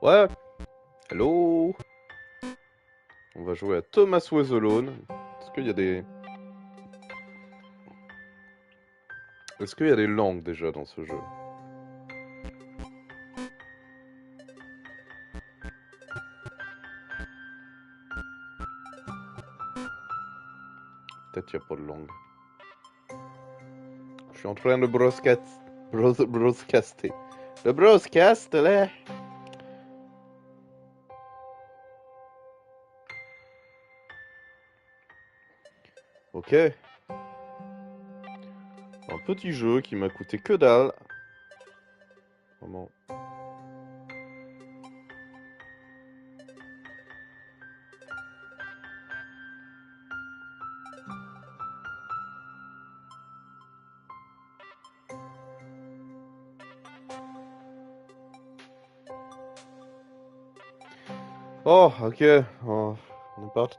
Ouais, hello. On va jouer à Thomas Was Alone. Est-ce qu'il y a des... Est-ce qu'il y a des langues déjà dans ce jeu? Peut-être qu'il n'y a pas de langue. Je suis en train de broadcaster. Le broadcast, là. Ok. Un petit jeu qui m'a coûté que dalle. Vraiment. Oh, ok. Oh, on est parti.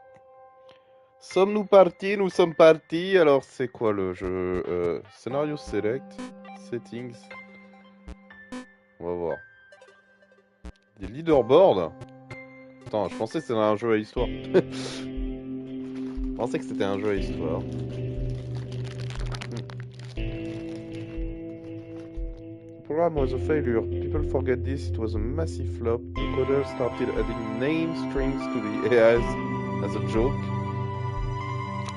Sommes-nous partis? Nous sommes partis. Alors, c'est quoi le jeu? Scénario select. Settings. On va voir. Des leaderboards? Attends, je pensais que c'était un jeu à histoire. Je pensais que c'était un jeu à histoire. The program was a failure. People forget this. It was a massive flop. The coders started adding name strings to the AIs as a joke.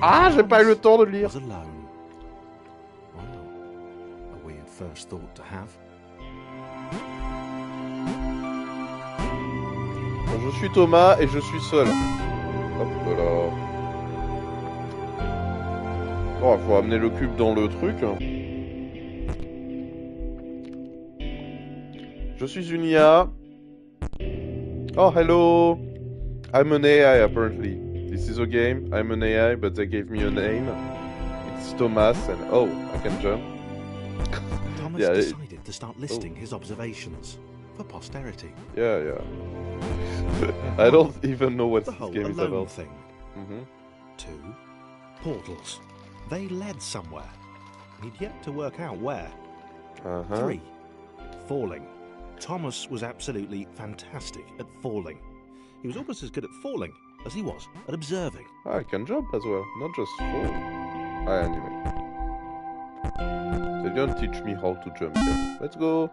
Ah, j'ai pas eu le temps de lire. Was alone. Wow, a weird first thought to have. Bon, je suis Thomas et je suis seul. Hop là. Bon, faut amener le cube dans le truc. Je suis une IA. Oh, hello. I'm an AI apparently. This is a game. I'm an AI, but they gave me a name. It's Thomas, and oh, I can jump. Thomas Yeah, decided to start listing his observations for posterity. Yeah. I don't even know what The this whole game is alone about. thing. Mm-hmm. 2. Portals. They led somewhere. He'd yet to work out where. Uh-huh. 3. Falling. Thomas was absolutely fantastic at falling. He was almost as good at falling as he was at observing. I can jump as well, not just fall. Ah, anyway. They don't teach me how to jump yet. Let's go.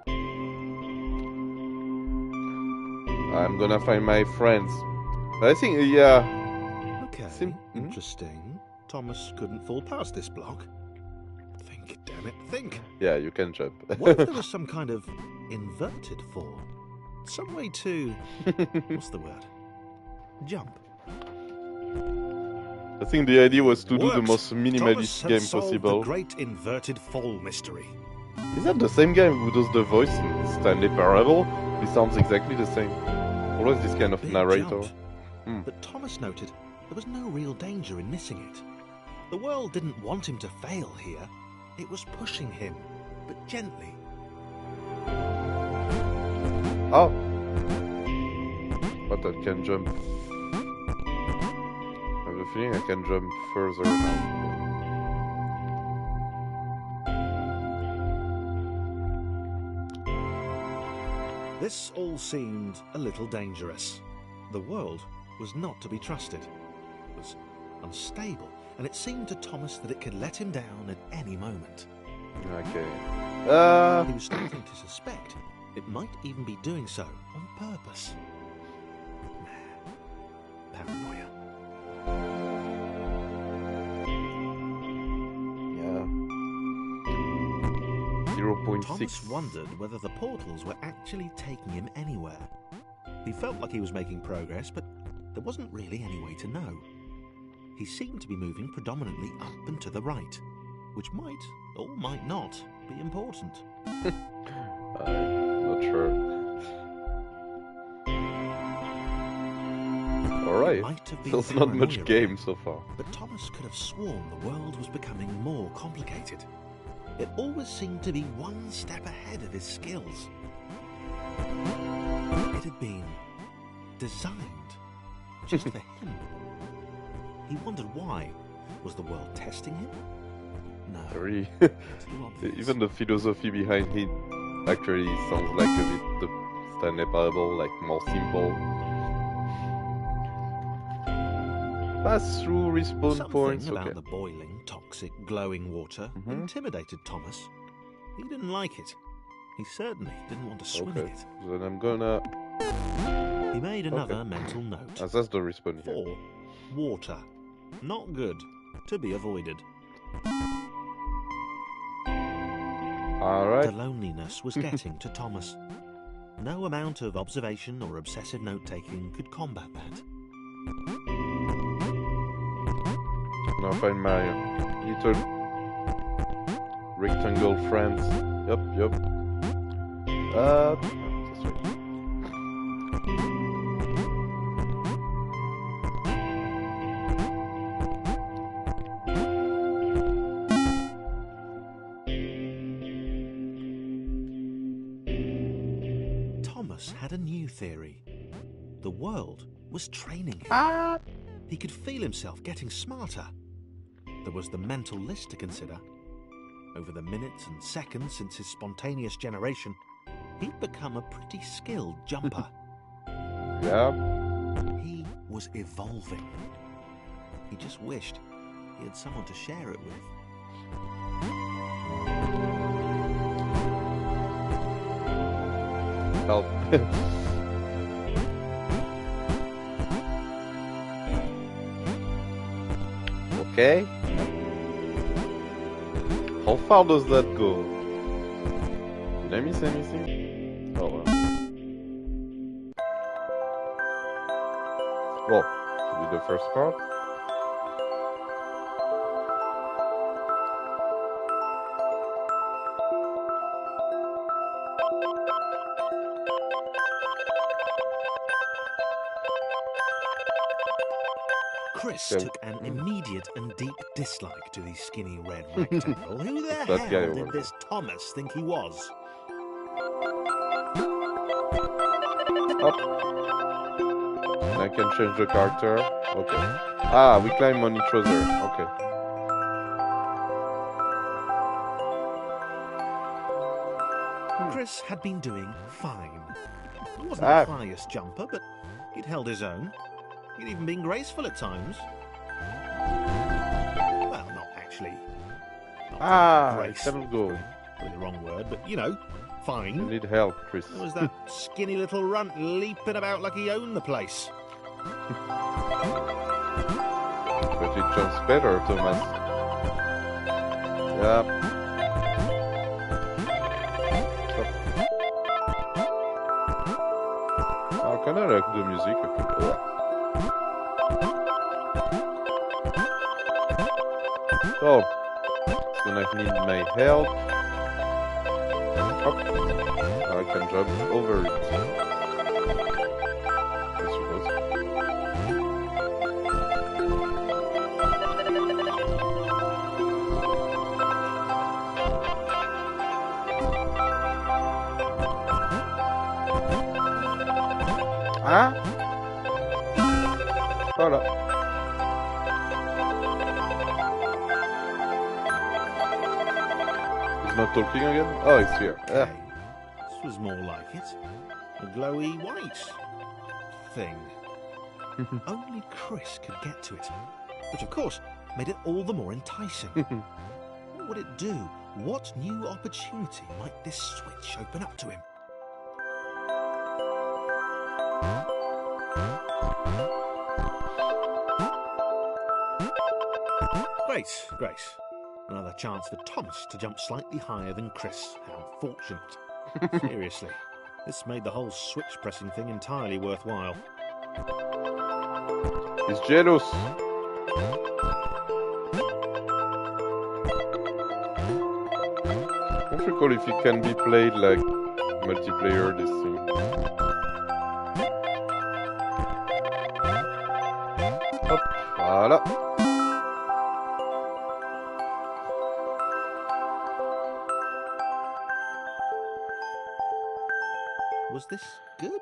I'm gonna find my friends. I think, yeah. Okay, interesting. Thomas couldn't fall past this block. Think, damn it, think. Yeah, you can jump. What if there was some kind of inverted fall? Some way to... what's the word? Jump. I think the idea was to do the Worked. most minimalist Thomas had game solved possible. the great inverted fall mystery. Is that the same guy who does the voice in Stanley Parable? He sounds exactly the same. Always this kind of Big narrator. jump. But Thomas noted there was no real danger in missing it. The world didn't want him to fail here. It was pushing him, but gently. Oh! But I can jump. I have a feeling I can jump further now. This all seemed a little dangerous. The world was not to be trusted. It was unstable, and it seemed to Thomas that it could let him down at any moment. Okay. He was starting to suspect it might even be doing so on purpose. Paranoia. Yeah. 0.6. Thomas wondered whether the portals were actually taking him anywhere. He felt like he was making progress, but there wasn't really any way to know. He seemed to be moving predominantly up and to the right, which might, or might not, be important. I'm not sure. Alright. There's not much game so far. But Thomas could have sworn the world was becoming more complicated. It always seemed to be one step ahead of his skills. It had been designed just for him. He wondered why. Was the world testing him? No. Really? Too obvious. Even the philosophy behind it actually sounds like a bit the understandable, like more simple. Pass through respawn points. Something about Okay. the boiling, toxic, glowing water intimidated Thomas. He didn't like it. He certainly didn't want to swim in Okay. it. Then I'm gonna. He made another mental note. That's the respawn here. 4. Water. Not good. To be avoided. Alright. The loneliness was getting to Thomas. No amount of observation or obsessive note-taking could combat that. Now find my little rectangle friends. Yup. This way. Thomas had a new theory. The world was training him. He could feel himself getting smarter. There was the mental list to consider. Over the minutes and seconds since his spontaneous generation, he'd become a pretty skilled jumper. Yeah. He was evolving. He just wished he had someone to share it with. Help. Okay. How far does that go? Did I miss anything? Oh well. Well, should be the first part. Chris So- took an immediate and deep dislike to the skinny red rectangle. Who the That guy hell over did there. this Thomas think he was? Up. And I can change the character. Okay. Ah, we climb on each other. Okay. Chris had been doing fine. He wasn't Ah. the highest jumper, but he'd held his own. He'd even been graceful at times. Well, not actually. Not Ah, I grace. cannot go. Probably the wrong word, but you know, I fine. need help, Chris. There was that skinny little runt leaping about like he owned the place. But it jumps better, Thomas. Yeah. How can I like the music? Oh, it's gonna need my help. Hop. I can jump over it. I suppose. Ah. Voilà. He's not talking again? Oh, it's here. Ah. Okay, this was more like it. A glowy white thing. Only Chris could get to it, which of course made it all the more enticing. What would it do? What new opportunity might this switch open up to him? Great. Another chance for Thomas to jump slightly higher than Chris. How fortunate. Seriously, this made the whole switch pressing thing entirely worthwhile. He's jealous. I don't recall if it can be played like multiplayer, this thing. Hop, voilà. Was this good?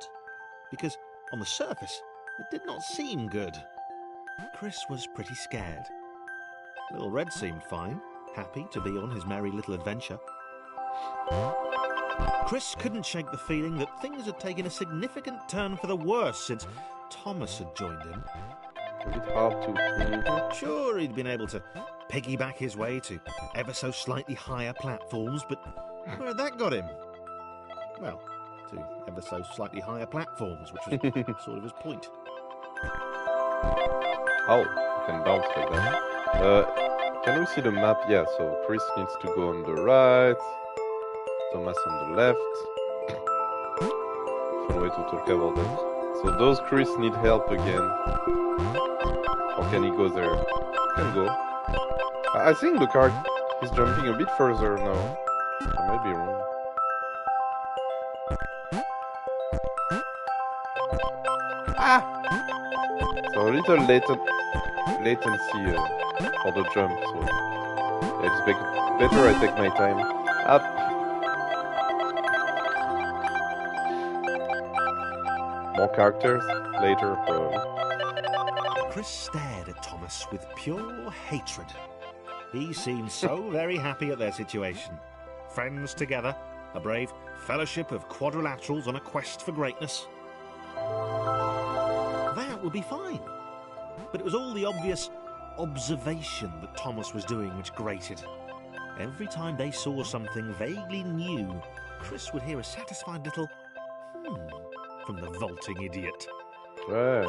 Because on the surface, it did not seem good. Chris was pretty scared. Little Red seemed fine, happy to be on his merry little adventure. Chris couldn't shake the feeling that things had taken a significant turn for the worse since Thomas had joined him. A bit hard to... Sure, he'd been able to piggyback his way to ever so slightly higher platforms, but where had that got him? Well, to ever so slightly higher platforms, which was sort of his point. Oh, you can bounce like that. Can we see the map? Yeah, so Chris needs to go on the right, Thomas on the left. Fun way to talk about that. So does Chris need help again? Or can he go there? Can go. I think the car is jumping a bit further now. I might be wrong. So a little latency for the jump, so it's better I take my time. Up. More characters later, probably. Chris stared at Thomas with pure hatred. He seemed so very happy at their situation. Friends together, a brave fellowship of quadrilaterals on a quest for greatness. That would be fine. But it was all the obvious observation that Thomas was doing which grated. Every time they saw something vaguely new, Chris would hear a satisfied little from the vaulting idiot. Right.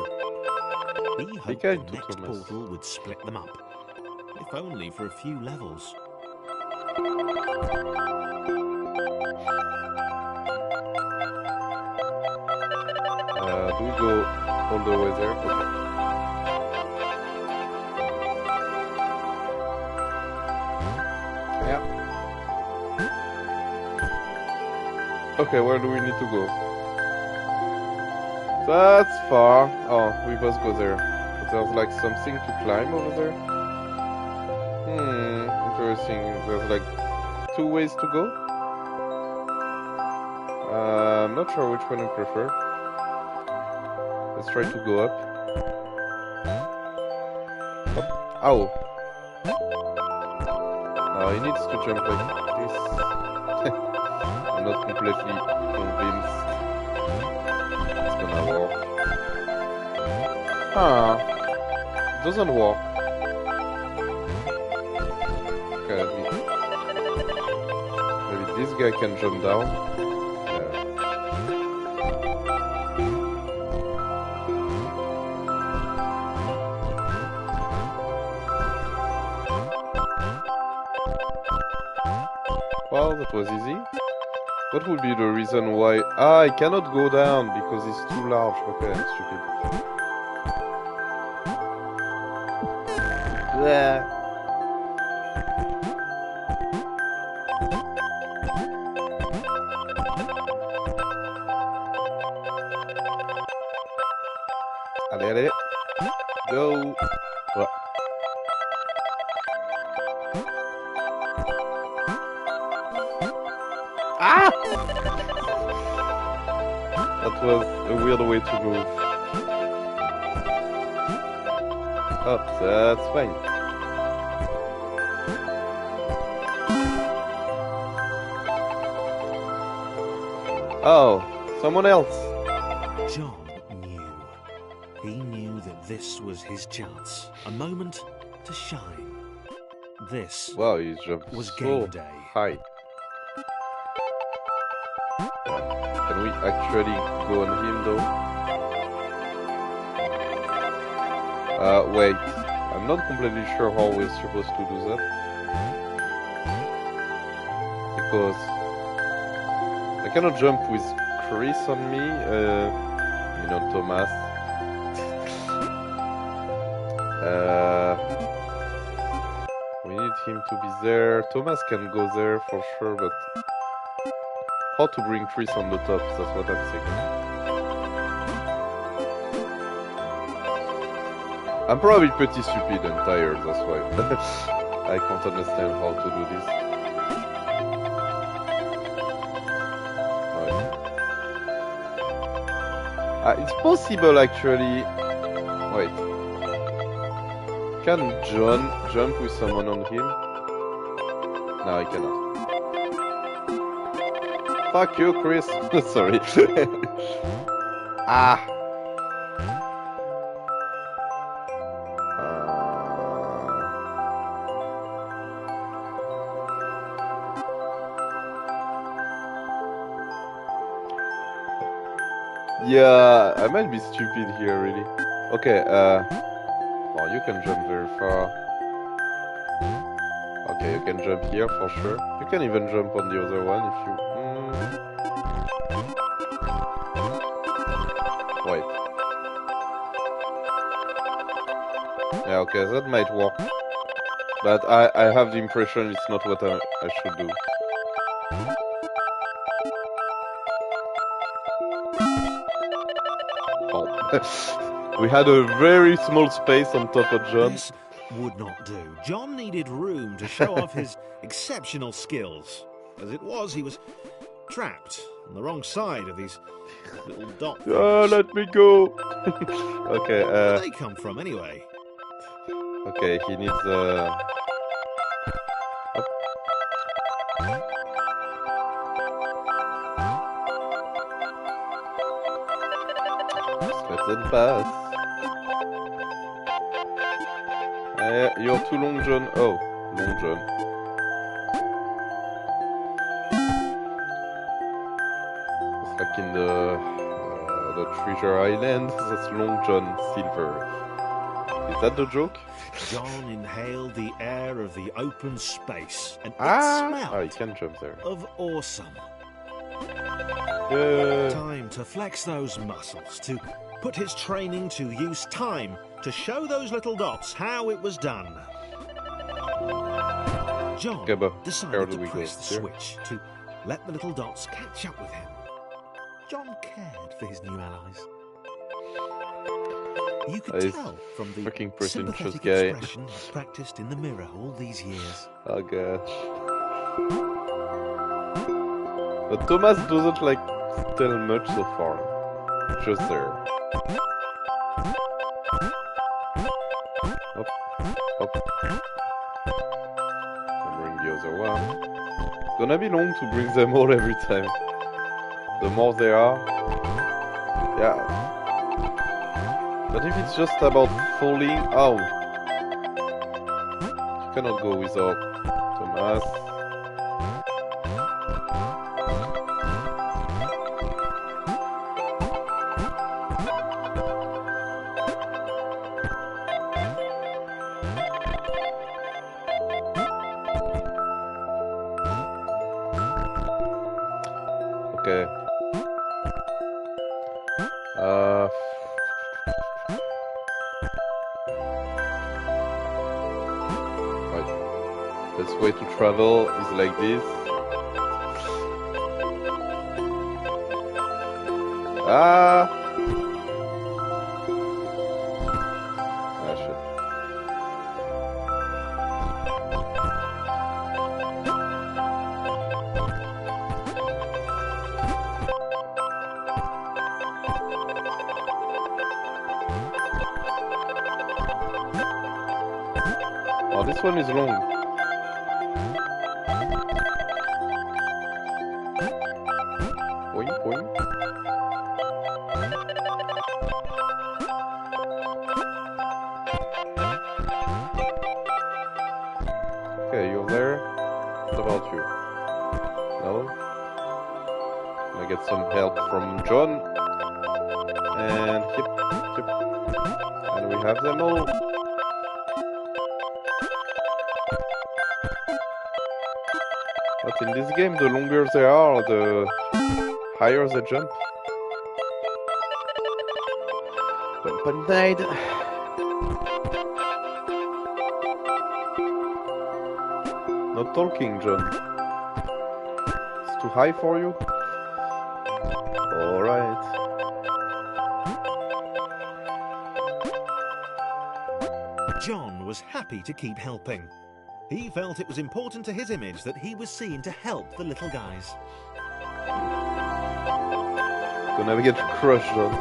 He hoped the next portal would split them up, if only for a few levels. Do we go all the way there? Okay. Yeah. Okay, where do we need to go? That's far. Oh, we must go there. But there's like something to climb over there. Interesting. There's like 2 ways to go. I'm not sure which one I prefer. Let's try to go up. Up. Ow! He needs to jump like this. I'm not completely convinced it's gonna work. Doesn't work. Okay, maybe this guy can jump down. Well, that was easy. What would be the reason why... I cannot go down because it's too large. Okay, I'm stupid. Yeah. Allez, allez. Go. Ouais. Ah! That was a weird way to move. Oh, that's fine. Oh, someone else. John knew. He knew that this was his chance. A moment to shine. This wow, he jumped was so game day. high. Can we actually go on him though? Wait. I'm not completely sure how we're supposed to do that. Because I cannot jump with Chris on me, Thomas. We need him to be there. Thomas can go there for sure, but how to bring Chris on the top, that's what I'm thinking. I'm probably pretty stupid and tired, that's why. I can't understand how to do this. Right. It's possible actually. Wait. Can John jump with someone on him? No, I cannot. Fuck you, Chris. Sorry. Ah. Yeah, I might be stupid here, really. Okay, well, you can jump very far. Okay, you can jump here for sure. You can even jump on the other one if you... Wait. Yeah, okay, that might work. But I have the impression it's not what I should do. Oh. We had a very small space on top of John. This would not do. John needed room to show off his exceptional skills. As it was, he was trapped on the wrong side of these little dot things. Let me go. Okay, Where did they come from, anyway? Okay, he needs Just let them pass. You're too long, John. Oh, long John. It's like in the Treasure Island. That's Long John Silver. Is that the joke? John inhaled the air of the open space, and it Oh, you smelled can jump there. of awesome. Yeah. Time to flex those muscles, to put his training to use, time to show those little dots how it was done. John Okay, but where decided do to we go? press the Here? switch to let the little dots catch up with him. John cared for his new allies. You could He's tell from the fucking pretentious sympathetic guy. expression he practiced in the mirror all these years. Oh gosh. But Thomas doesn't like tell much so far. Just there. Up, up. And bring the other one. It's gonna be long to bring them all every time. The more there are. Yeah. But if it's just about falling, oh. You cannot go without Thomas. Okay. Right. Best way to travel is like this. Ah! Ah, shit. Oh, this one is long. Boing, boing. Okay, you're there. What about you? No? Can I get some help from John? And yep. And we have them all. But in this game, the longer they are, the higher they jump. Weapon died. Not talking, John. It's too high for you? Alright. John was happy to keep helping. He felt it was important to his image that he was seen to help the little guys. Gonna get crushed, John.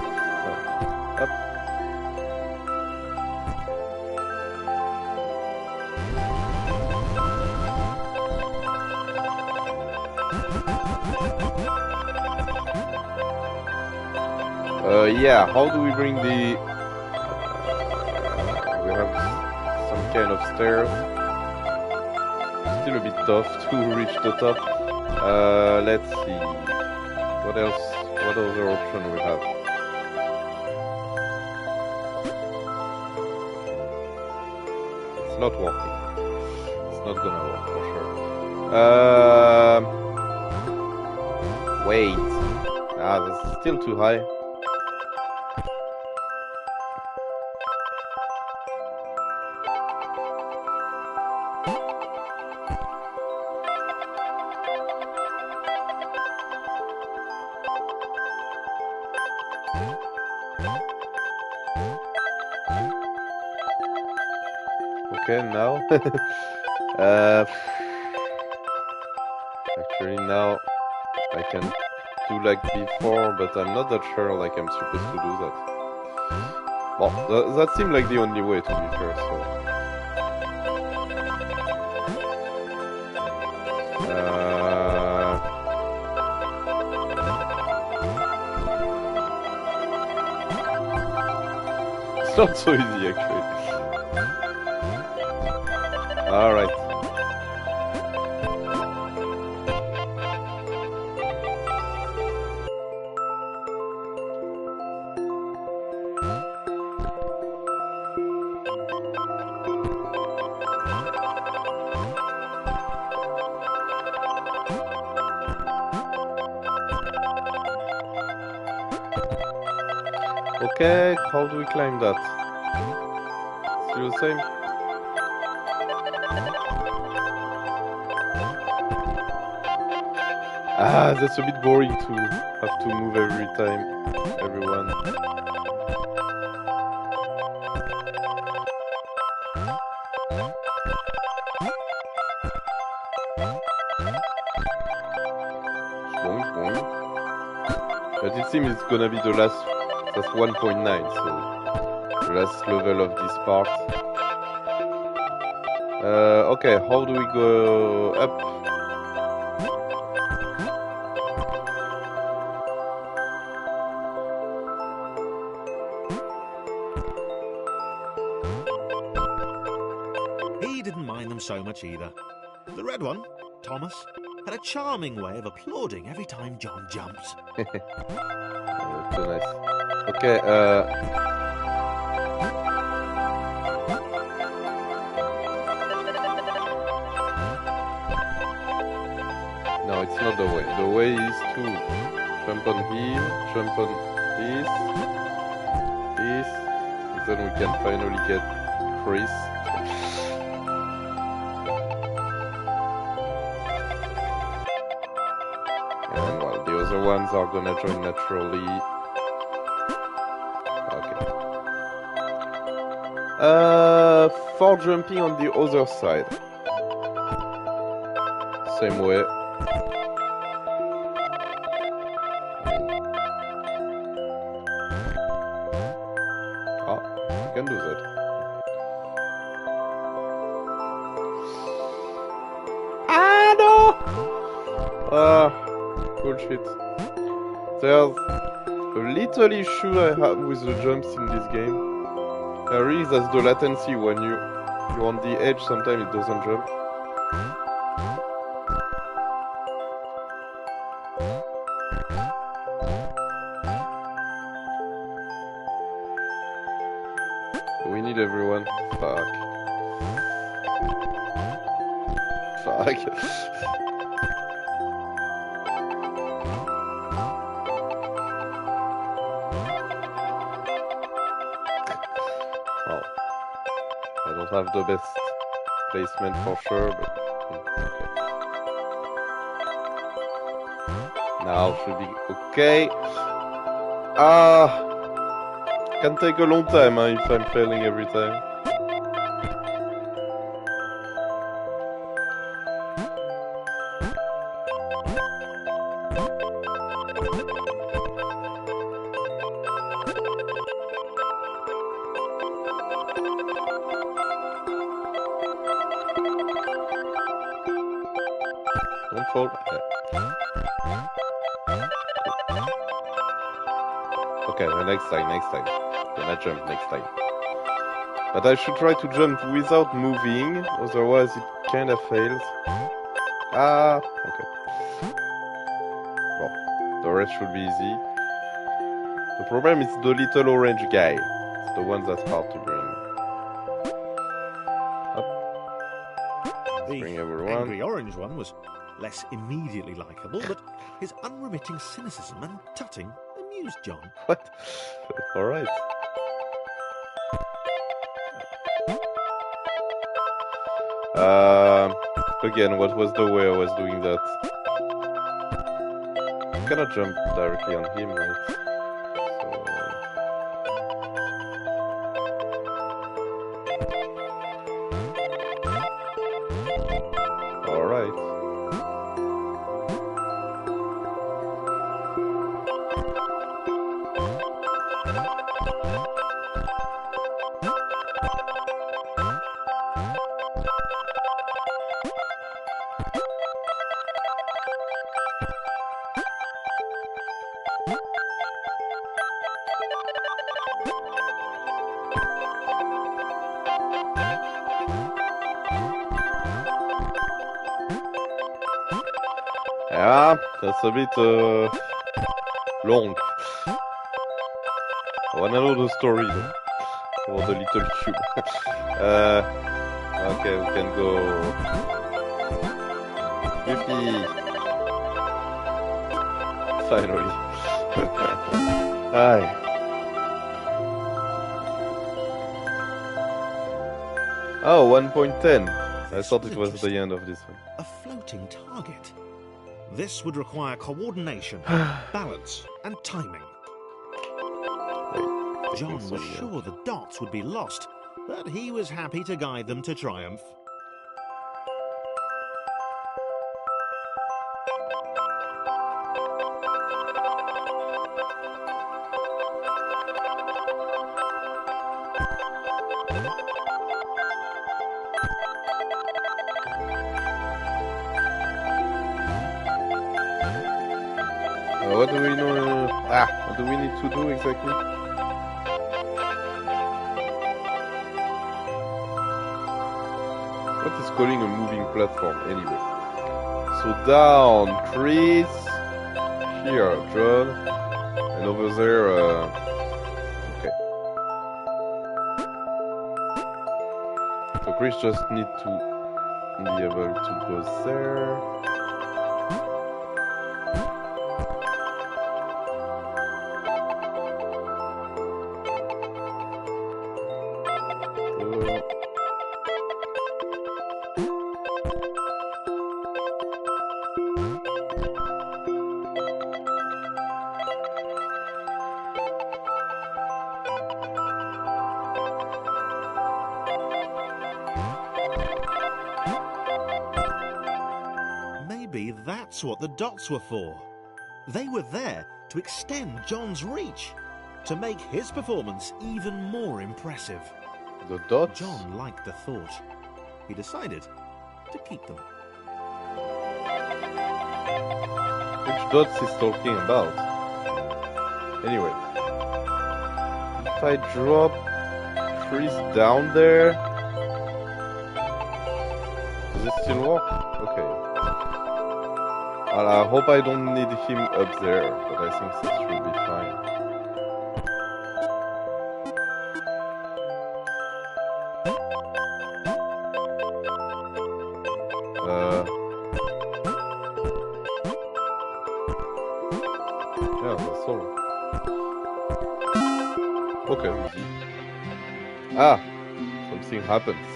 Up. Yeah, how do we bring the... we have some kind of stairs. Still a bit tough to reach the top. Let's see. What else? What other option we have? It's not working. It's not gonna work for sure. Wait. Ah, that's still too high. Okay, now. Actually, now I can do like before, but I'm not that sure like I'm supposed to do that. Well, that seemed like the only way, to be fair, so... It's not so easy, actually. Alright. Okay, how do we climb that? Still the same? Ah, that's a bit boring to have to move every time, everyone. Boing, boing. But it seems it's gonna be the last, that's 1.9, so the last level of this part. Okay, how do we go up? He didn't mind them so much either. The red one, Thomas, had a charming way of applauding every time John jumped. So nice. Okay, no, it's not the way. The way is to jump on him, jump on this, and then we can finally get Chris. And well, the other ones are gonna join naturally. Okay. For jumping on the other side. Same way. Ah, you can do that. Ah, no! Ah, bullshit. There's a little issue I have with the jumps in this game. There is as the latency when you're on the edge, sometimes it doesn't jump. We need everyone. Fuck. Fuck. Well, I don't have the best placement for sure, but okay. Now should be okay. Ah. Can take a long time if I'm failing every time. Don't fall. Okay, next time. Gonna jump next time. But I should try to jump without moving, otherwise it kinda fails. Ah, okay. Well, the rest should be easy. The problem is the little orange guy. It's the one that's hard to bring. Up. Let's bring everyone. The angry orange one was less immediately likable, but his unremitting cynicism and tutting amused John. What? Alright. Again, what was the way I was doing that? I cannot jump directly on him, right? So... Alright. Yeah, that's a bit long. I wanna know the story though, for the little cube. Okay, we can go. Yippee! Finally. Aye. Oh, 1.10. I thought it was the end of this one. A floating target. This would require coordination, balance, and timing. John was sure the dots would be lost, but he was happy to guide them to triumph. What do we know? What do we need to do exactly? What is calling a moving platform anyway? So down, trees. Here, John. And over there, okay. So Chris just need to be able to go there. Maybe that's what the dots were for. They were there to extend John's reach, to make his performance even more impressive. The dots? John liked the thought. He decided to keep them. Which dots is talking about? Anyway. If I drop trees down there... Does it still work? Okay. Well, I hope I don't need him up there, but I think that should be fine. Yeah, that's all. Okay, easy. Ah! Something happens.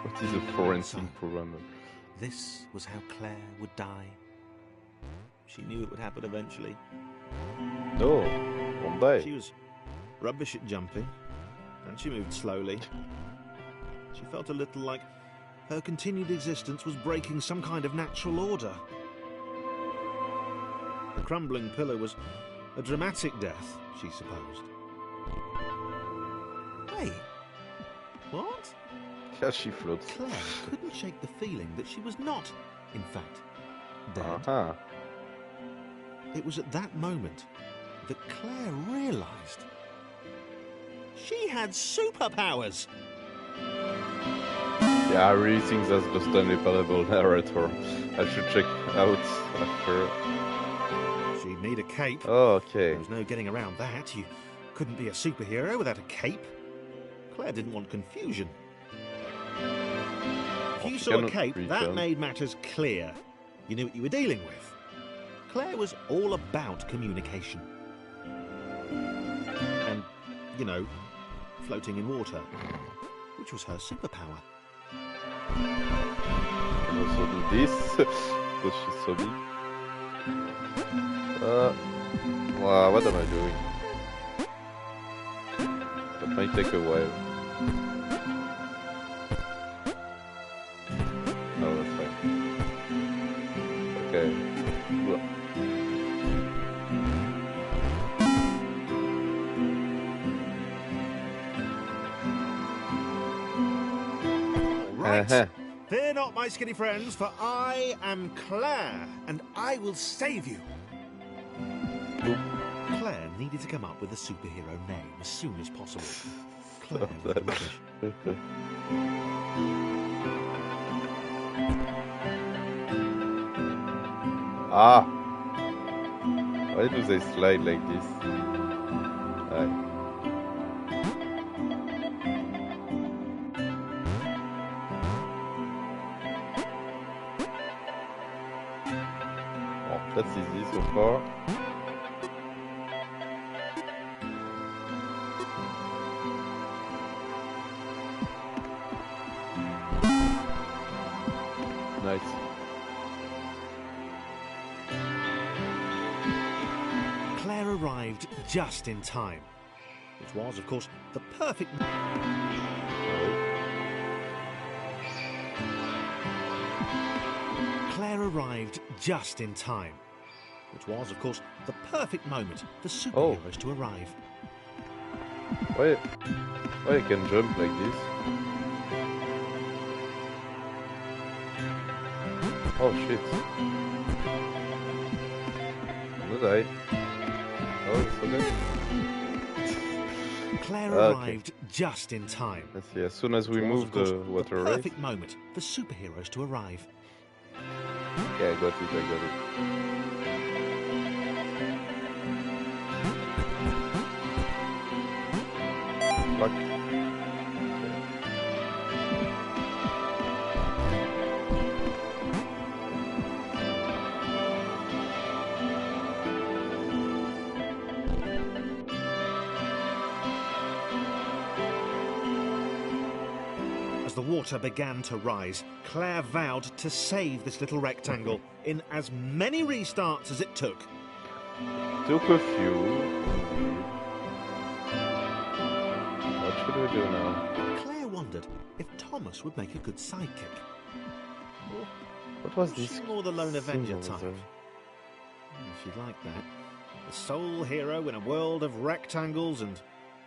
What is a forensic programmer? This was how Claire would die. She knew it would happen eventually. No, one day. She was rubbish at jumping, and she moved slowly. She felt a little like her continued existence was breaking some kind of natural order. The crumbling pillar was a dramatic death, she supposed. Hey, What? Yeah, she floats. Claire couldn't shake the feeling that she was not, in fact, dead. Uh-huh. It was at that moment that Claire realised she had superpowers. Yeah, I really think that's the Stanley Parable narrator. I should check out after. She'd need a cape. Oh, okay. There was no getting around that. You couldn't be a superhero without a cape. Claire didn't want confusion. If you saw a cape, that made matters clear. You knew what you were dealing with. Claire was all about communication. And, you know, floating in water, which was her superpower. Can also do this, because she's so big. Wow, what am I doing? That might take a while. Oh, that's fine. Okay. Right. Fear not, my skinny friends, for I am Claire, and I will save you. Claire needed to come up with a superhero name as soon as possible. Claire was rubbish. Ah! Why do they slide like this? Aye. Oh, that's easy so far. Nice. Claire arrived just in time, which was, of course, the perfect... Claire arrived just in time, which was, of course, the perfect moment for superheroes to arrive. Why I can jump like this? Oh shit. I'm gonna die. Oh, it's okay. Claire arrived just in time. Let's see, as soon as we move the water race. Perfect moment for superheroes to arrive. Yeah, I got it. Fuck. As the water began to rise, Claire vowed to save this little rectangle in as many restarts as it took. Took a few. What should we do now? Claire wondered if Thomas would make a good sidekick. Or What was this? more the lone avenger symbol type. there? If you'd like that. The sole hero in a world of rectangles and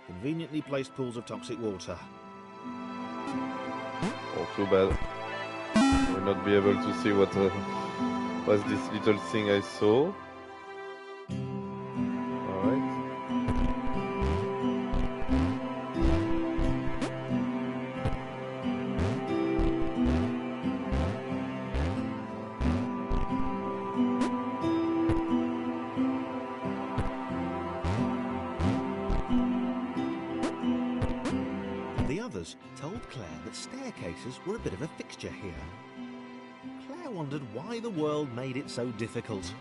conveniently placed pools of toxic water. Oh, too bad. We'll not be able to see what was this little thing I saw. Alright. The others told Claire that staircases were a bit of a fixture here. Claire wondered why the world made it so difficult.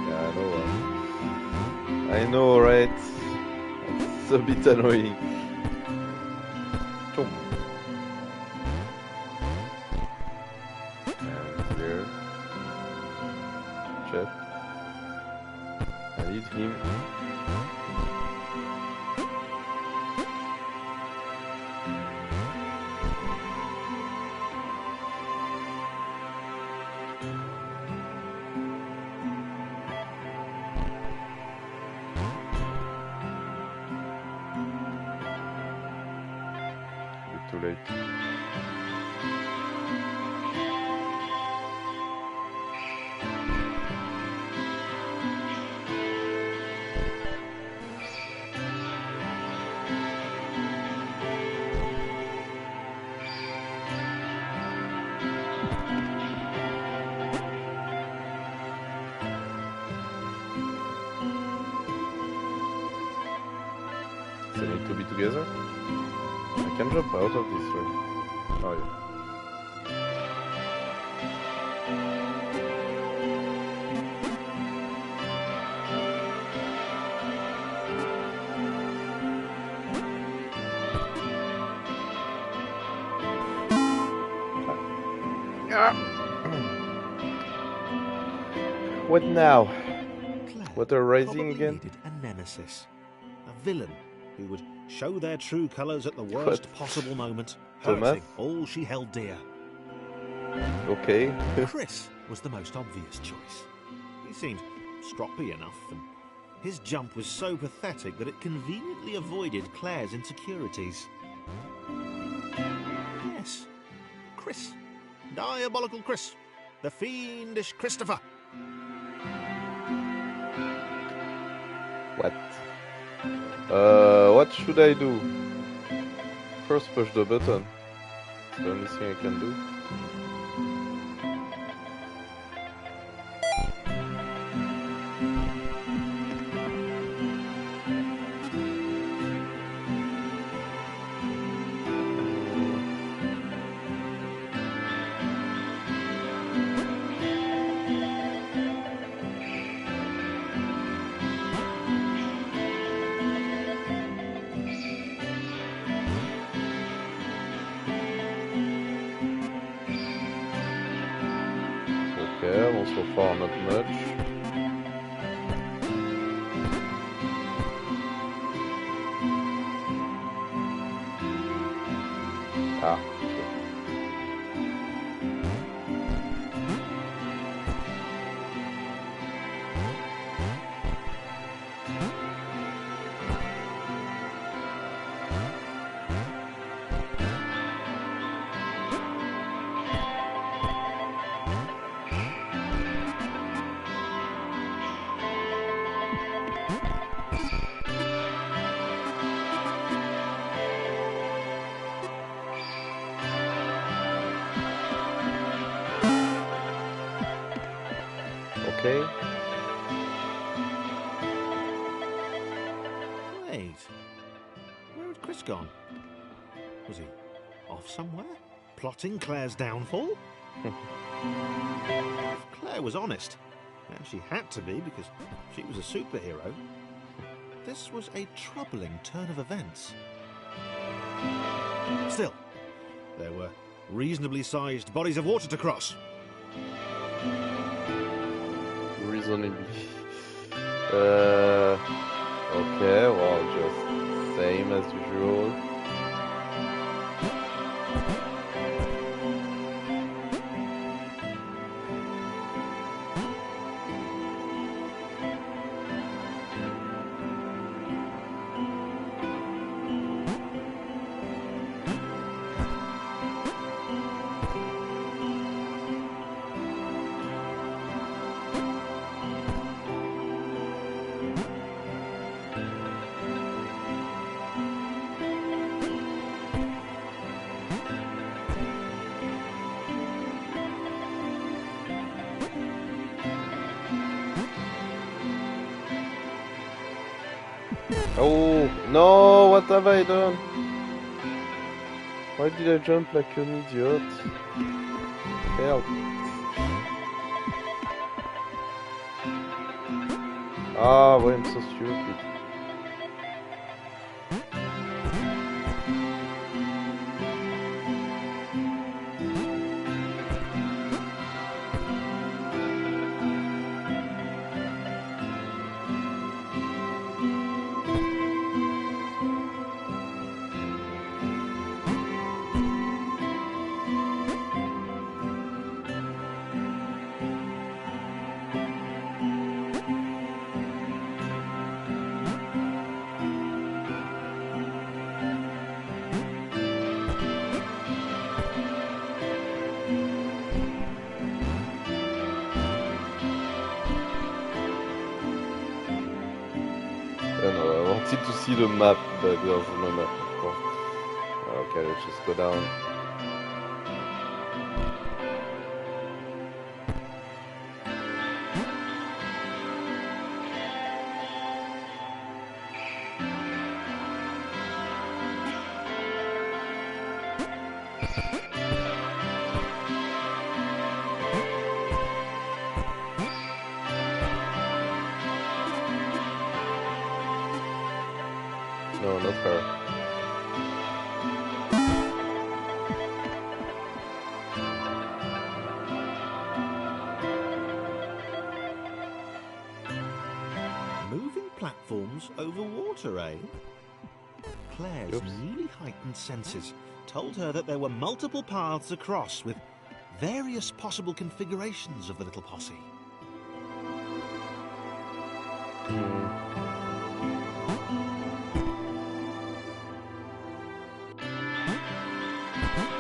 Yeah, I know, right? It's a bit annoying. Chomp. And here. Check. I need him. late. They need to be together? I can jump out of this way. Oh yeah. What now? Claire Water rising probably again? needed a nemesis, a villain who would show their true colours at the worst possible moment, Thomas? hurting all she held dear. Okay. Chris was the most obvious choice. He seemed stroppy enough, and his jump was so pathetic that it conveniently avoided Claire's insecurities. Yes, Chris. Diabolical Chris. The fiendish Christopher. What? What should I do? First push the button. It's the only thing I can do. Okay, well, so far not much. Ah, okay. Okay. Wait. Where had Chris gone? Was he off somewhere? Plotting Claire's downfall? If Claire was honest, and she had to be because she was a superhero, this was a troubling turn of events. Still, there were reasonably sized bodies of water to cross. Reasonably. Okay, well, just same as usual. Oh, no, what have I done? Why did I jump like an idiot? Help. Ah, why I'm so stupid. wanted to see the map, but there's no map, of course. Okay, let's just go down. No, not her. Moving platforms over water, eh? Claire's Oops. newly heightened senses told her that there were multiple paths across with various possible configurations of the little posse.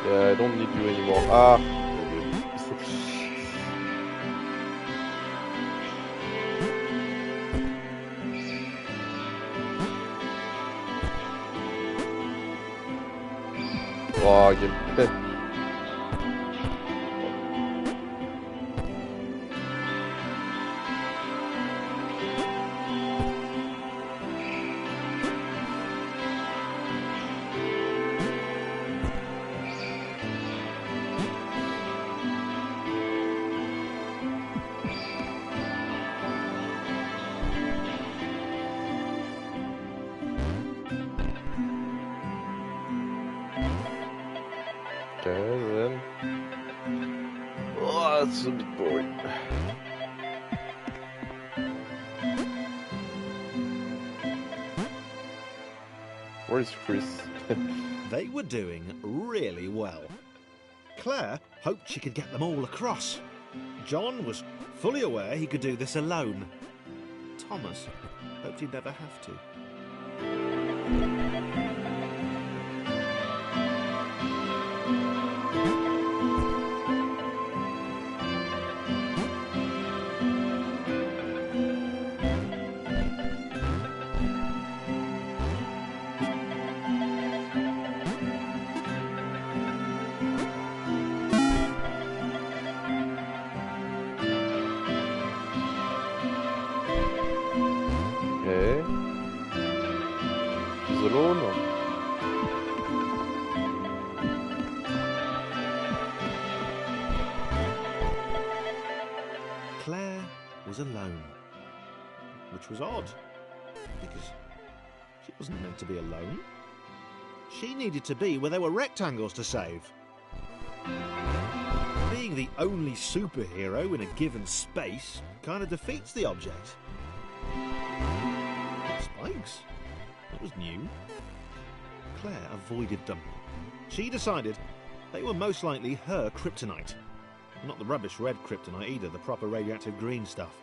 Yeah, I don't need you anymore. Ah! Oh, get... Okay, then. Oh, that's a bit boring. Where's Chris? They were doing really well. Claire hoped she could get them all across. John was fully aware he could do this alone. Thomas hoped he'd never have to. Okay. She's alone. Claire was alone, which was odd, because she wasn't meant to be alone. She needed to be where there were rectangles to save. Being the only superhero in a given space kind of defeats the object. Spikes? That was new. Claire avoided them. She decided they were most likely her kryptonite. Not the rubbish red kryptonite either, the proper radioactive green stuff.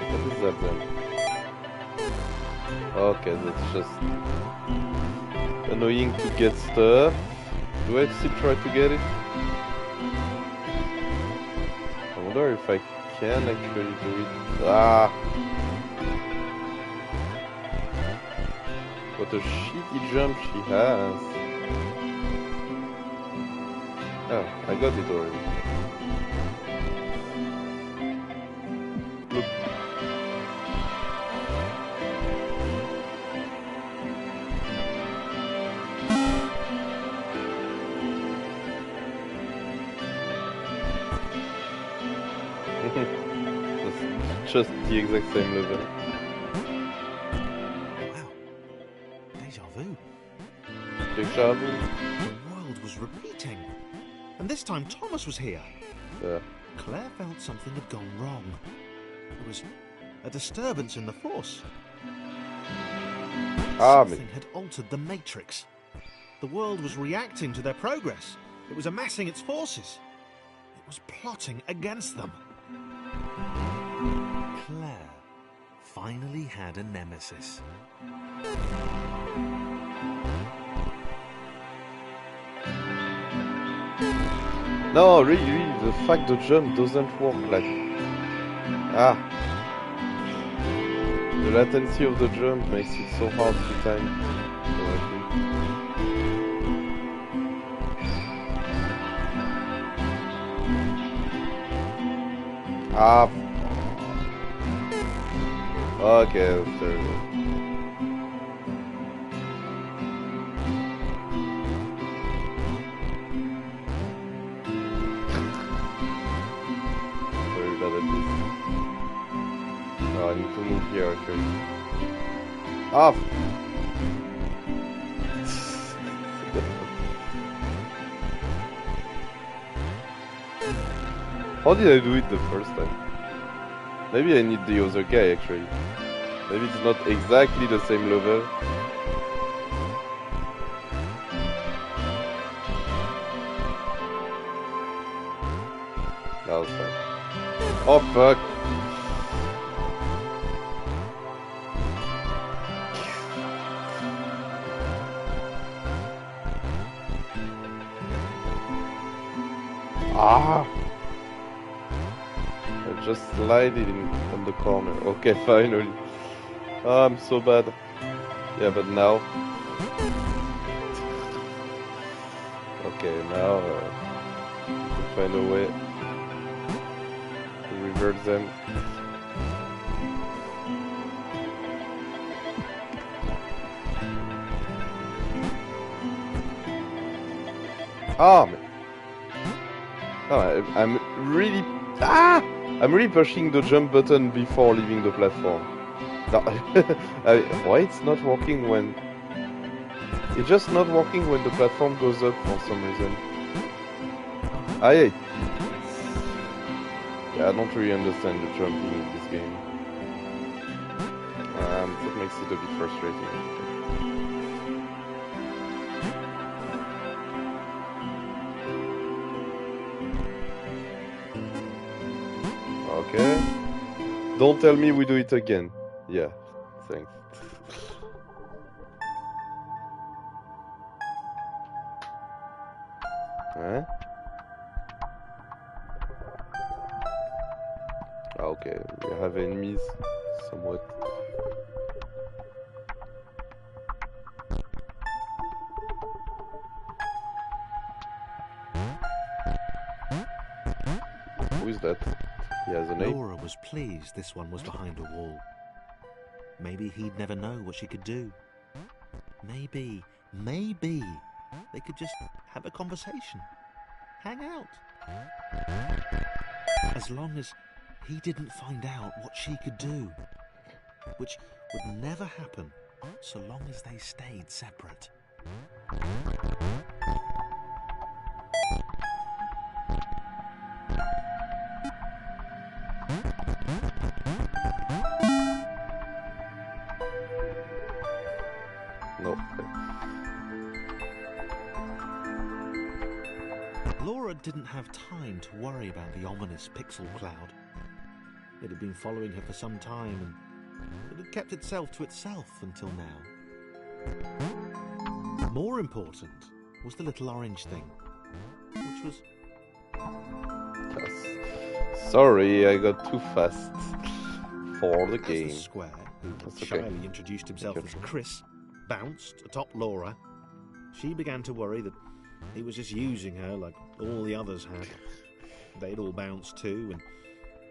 What is that then? Okay, that's just annoying to get stuff. Do I still try to get it? I wonder if I can actually do it. Ah! What a shitty jump she has. Oh, I got it already. Look. That's just the exact same level. Wow. Deja vu. Deja vu. The world was repeating. And this time Thomas was here. Yeah. Claire felt something had gone wrong. There was a disturbance in the Force. Something had altered the Matrix. The world was reacting to their progress. It was amassing its forces. It was plotting against them. Claire finally had a nemesis. No, really, the fact the jump doesn't work like... Ah! The latency of the jump makes it so hard to time correctly. Ah! Okay, there we go. Very bad at this. Oh, I need to move here, okay. Ah! How did I do it the first time? Maybe I need the other guy actually. Maybe it's not exactly the same level. That was fine. Oh fuck! Ah! I just slide it in the corner. Okay, finally. Oh, I'm so bad. Yeah, but now... Okay, now... to find a way to revert them. Ah, man. Oh, I'm really... Ah! I'm really pushing the jump button before leaving the platform. No, why it's not working when... It's just not working when the platform goes up for some reason. Ah, yeah. Yeah, I don't really understand the jumping in this game. That makes it a bit frustrating. Okay. Don't tell me we do it again. Yeah, thanks. Huh? Okay, we have enemies somewhat. Who is that? He has a name? Laura was pleased this one was behind a wall. Maybe he'd never know what she could do. Maybe they could just have a conversation. Hang out. As long as he didn't find out what she could do. Which would never happen so long as they stayed separate. No. Laura didn't have time to worry about the ominous pixel cloud. It had been following her for some time, and it had kept itself to itself until now. More important was the little orange thing, which was... Sorry, I got too fast for the game. As the square, who That's shyly okay. introduced himself as Chris, bounced atop Laura, she began to worry that he was just using her like all the others had. They'd all bounced too, and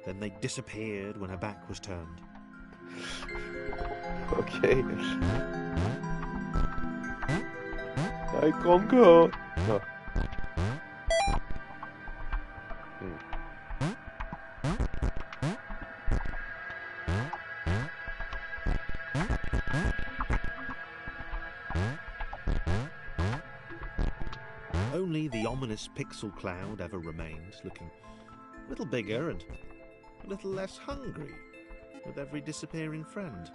then they disappeared when her back was turned. Okay. I can't go. No. Only the ominous pixel cloud ever remained, looking a little bigger and a little less hungry with every disappearing friend.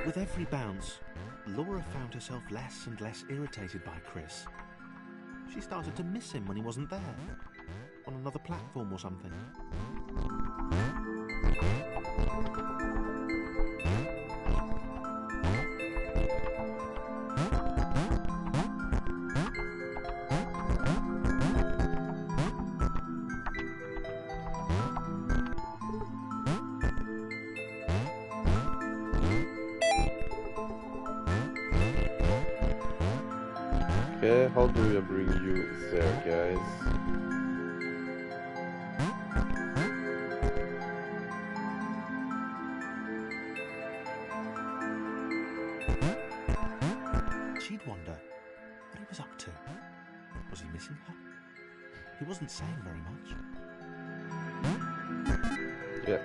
With every bounce, Laura found herself less and less irritated by Chris. She started to miss him when he wasn't there. on another platform or something. Okay, how do we bring you there, guys? She'd wonder what he was up to. Was he missing her? He wasn't saying very much. Yeah.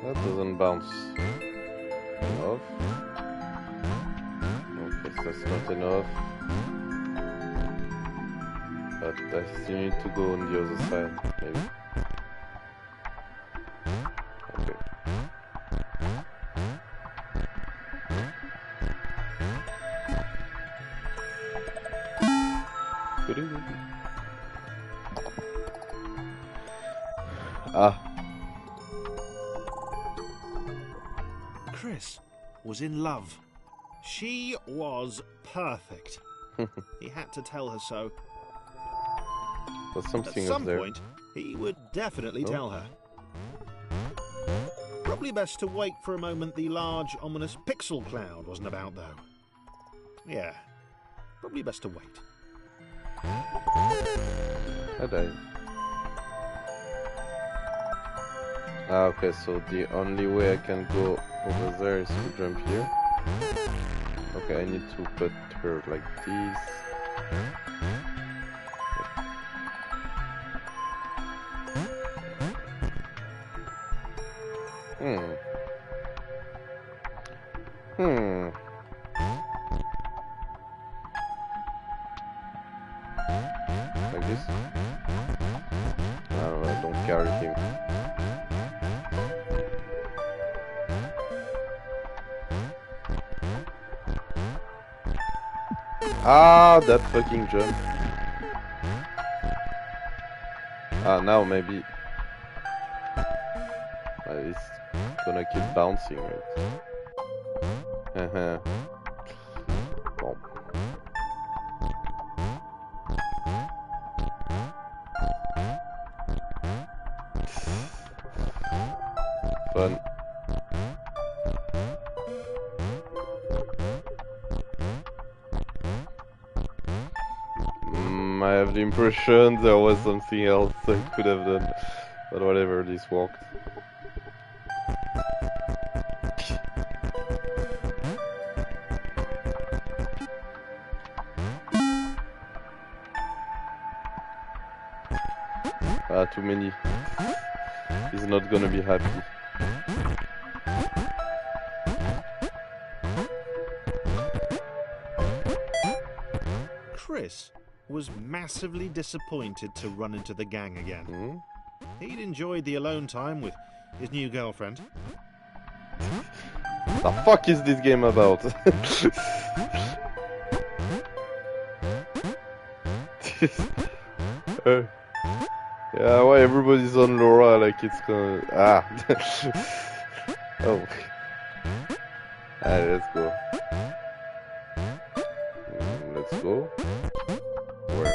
That doesn't bounce enough. Okay, that's not enough. But I still need to go on the other side, maybe. Okay. Ah. Chris was in love. She was perfect. He had to tell her so. There's something At some up there. point, he would definitely Oh. tell her. Probably best to wait for a moment the large, ominous pixel cloud wasn't about, though. Yeah, probably best to wait. I died. Ah, okay, so the only way I can go over there is to jump here. Okay, I need to put her like this. Like this? I don't know, don't carry him. Ah, that fucking jump. Ah, now maybe. It's gonna keep bouncing, right? Haha. Bon. Fun. I have the impression there was something else I could have done, but whatever, this worked. Ah, too many. He's not gonna be happy. Chris was massively disappointed to run into the gang again. Hmm? He'd enjoyed the alone time with his new girlfriend. The fuck is this game about? Yeah, why everybody's on Laura like it's gonna... Ah! Oh. Alright, let's go. Let's go. Where?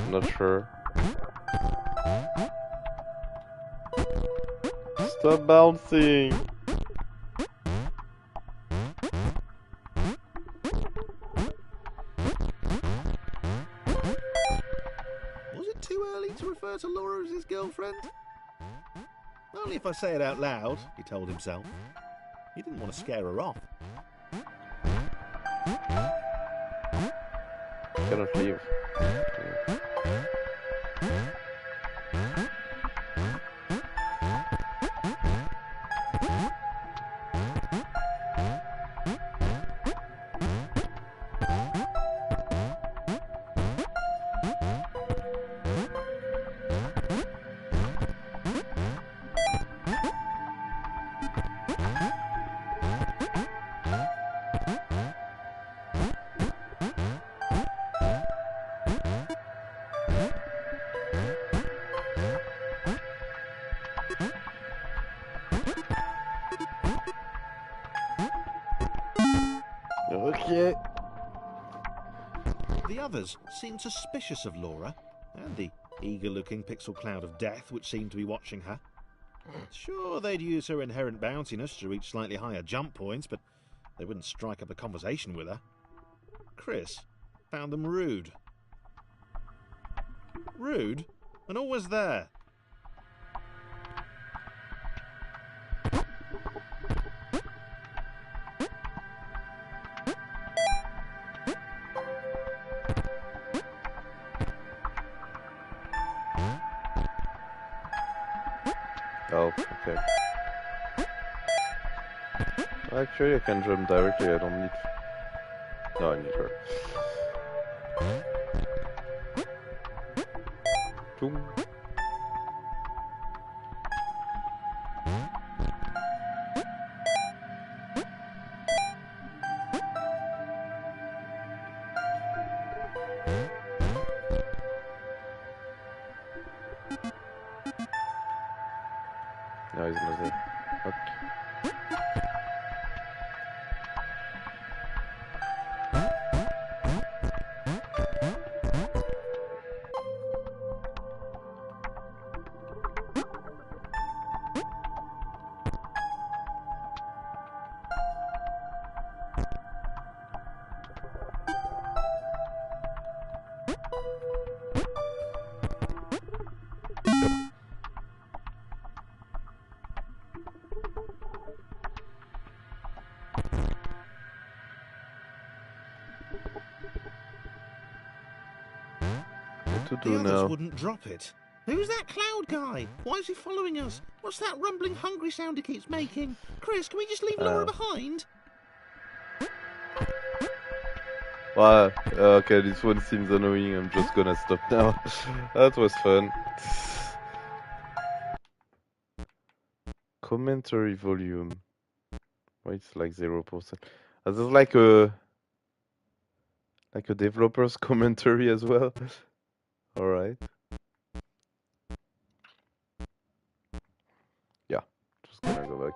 Not sure. Stop bouncing! Was it too early to refer to Laura as his girlfriend? Only if I say it out loud, he told himself. He didn't want to scare her off. Cannot leave. The others seemed suspicious of Laura, and the eager-looking pixel cloud of death which seemed to be watching her. Sure, they'd use her inherent bounciness to reach slightly higher jump points, but they wouldn't strike up a conversation with her. Chris found them rude. Rude, and always there. Oh, okay. Actually, I can jump directly, I don't need... No, I need her. Boom. No, he's not there. Okay. What to do The others now? wouldn't drop it. Who's that cloud guy? Why is he following us? What's that rumbling hungry sound he keeps making? Chris, can we just leave Laura behind? Well, okay, this one seems annoying, I'm just gonna stop now. That was fun. Commentary volume. Why it's like 0%? There's like a developer's commentary as well. Alright. Yeah, just gonna go back.